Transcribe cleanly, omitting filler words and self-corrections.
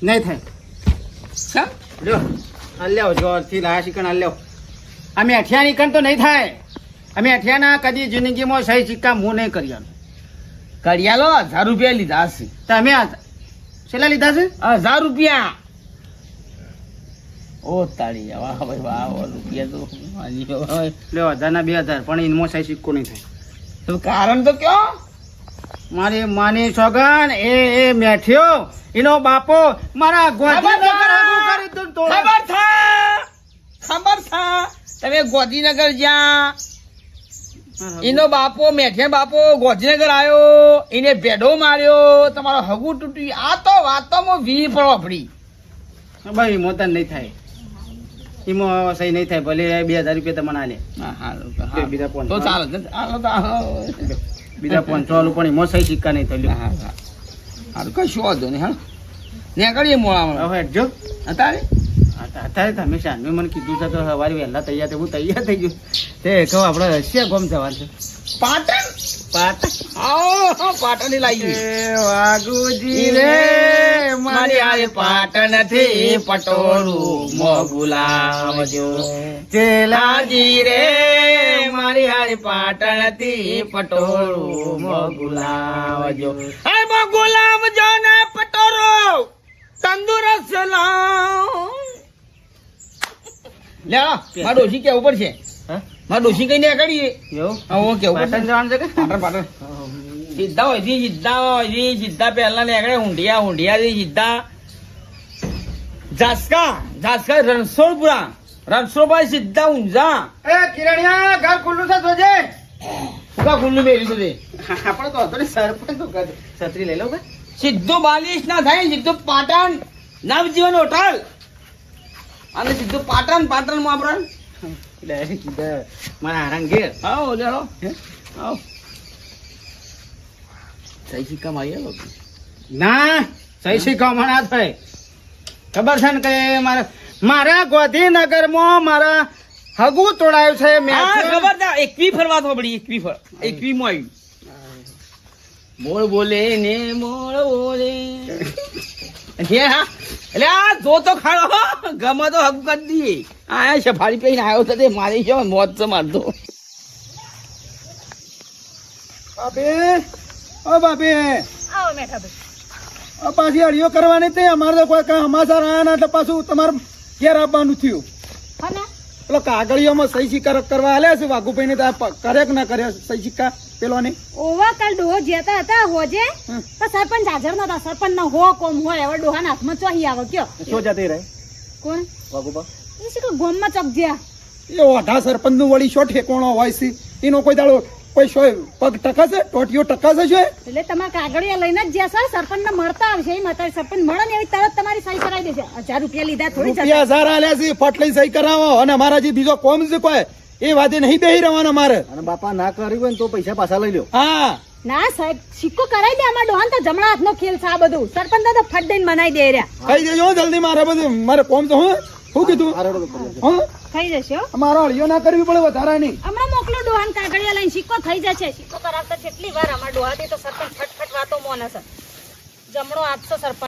નહીં થાય. શા જો અલ્યો જોરથી લાયા શીકણ અલ્યો. અમે અઠિયાની કણ તો નહીં થાય. અમે અઠિયાના કદી જિંદગીમાં સહી સિક્કા હું નહીં કર્યા. કડિયાલો 1000 રૂપિયા લીધા છે. તમે છેલ્લા લીધા છે 1000 રૂપિયા. ઓ તાળી વાહ ભાઈ વાહ રૂપિયા તો લ્યો 1000 ના 2000 પણ એનો સહી સિક્કો નહીં થાય. તો કારણ તો કયો મારી માની સોગન એ મેઠ્યો એનો બાપો મારા ખબર થા તમે ગોધીનગર જ્યાં એનો બાપો મેઠે બાપો ગોધીનગર આવ્યો એને ભેડો માર્યો તમારો હગું તૂટ્યું આ તો વાતોમાં વી પડો ફરી ભાઈ મોતન નહીં થાય. એમાં સહી નહીં થાય. ભલે 2000 રૂપિયા તમને આલે બીજા તો પોન ચાલો બીજા 500 પણ એમાં સહી સિક્કા નહીં થયો. હારું કશું વાંધો નહીં હા નીકળીએ મોળામાં હવે જો અત્યારે અત્યારે તમે શાન મેં મને કીધું છે તો સવારે વહેલા તૈયાર થઈ હું તૈયાર થઈ ગયું તે કહું આપણે રશિયા ગોમ જવાનું છે. પાટણ પાટણ લાવી વાઘુજી રે મારી આરે પાટણ થી પટોળું મોગુલાવજો ચેલાજી રે મારી આરે પાટણ થી પટોળું મોગુલાવજો હે મોગુલાવજો ને પટોળો તંદુરસ્ત લાવ લે મારો ડોશી કેવું પડશે મારા ડોશી કઈ ને કરીએ એવું કેવું પાટણ જવાનું છે કે પાટણ સીધા હોય સીધા પહેલા નીકળે ઊંઢિયા સીધા ઝાસકા રણછોડપુરા રણછોડભાઈ સીધા ઊંઝા એ કિરણિયા ઘર ખુલ્લું છે જોજે. ઉકા ખુલ્લું મેળ્યું છે આપણે તો હતો ને સરપંચ તો છત્રી લઈ લો કે સીધું 42 ના થાય સીધું પાટણ નવજીવન હોટલ અને સીધું પાટણ માં આપણે કીધા મારા હારાંગ ઘેર આવો લેલો આવો સહી સિક્કા મારી ના સહી સિક્કામાં ના થાય. ખબર છે ને કે મારા ગોધીનગરમાં મારા હગું તોડાયું છે. ખબર ના 21 ફરવા તો પડી 21 માં આવ્યું મોળ બોલે ને મોળ બોલે એટલે આ જો તો ખાડો ગમે તો હગું કરી દઈએ આ સફારી પહેરીને આવ્યો તો તે મારી છે મોત છે મારતો બાપે પાછી અડિયો કરવાની તે અમારે તો કોઈ સમાચાર આયા ના એટલે પાછું તમારે ઘેર આપવાનું થયું. પેલો કાગળિયોમાં સહી સિક્કા કરવા આલ્યા છે વાઘુભાઈ ને કરે કે ના કરે સહી સિક્કા પેલો ને ઓવા કાલ ડોહો જેતા હતા હોજે તો સરપંચ હાજર નતા. સરપંચ ના હો કોમ હોય હવે ડોહાના હાથમાં ચોહી આવે કયો શું જતી રહે કોણ વાઘુબા એ શું ગોમમાં ચોક જ્યા એ ઓઢા સરપંચ નું વળી શો ઠેકોણો હોય છે એનો કોઈ દાડો કોઈ શો પગ ટકાશે ટોટીઓ ટકાશે છે એટલે તમારે કાગળિયા લઈને જ જ્યાં સર સરપંચ ને મળતા આવશે એ માતા સરપંચ મળે ને એવી તરત તમારી સહી કરાવી દેશે. 1000 રૂપિયા લીધા થોડી રૂપિયા 1000 આલ્યા છે ફટલી સહી કરાવો અને અમારા જે બીજો કોમ છે કોઈ એ વાતે નહીં બેહી રહેવાનો મારે. અને બાપા ના કર્યું હોય તો પૈસા પાછા લઈ લો. હા ના સાહેબ સિક્કો કરાવી દે. અમાર ડોહાન તો જમણા હાથનો ખેલ છે આ બધું. સરપંચ તો ફટ દઈને બનાવી દે રહ્યા. ખાઈ દેજો જલ્દી મારે બધું મારે કોમ તો શું કીધું થઈ જશે અમારો અળિયો ના કરવી પડે વધારાની. હમણાં મોકલો ડોહાન કાગળિયા લઈને સિક્કો થઈ જશે. સિક્કો કરાવતા કેટલી વાર અમાર ડોહાથી તો સરપંચ ફટફટ વાતો મોને છે. જમણો હાથ તો સરપંચ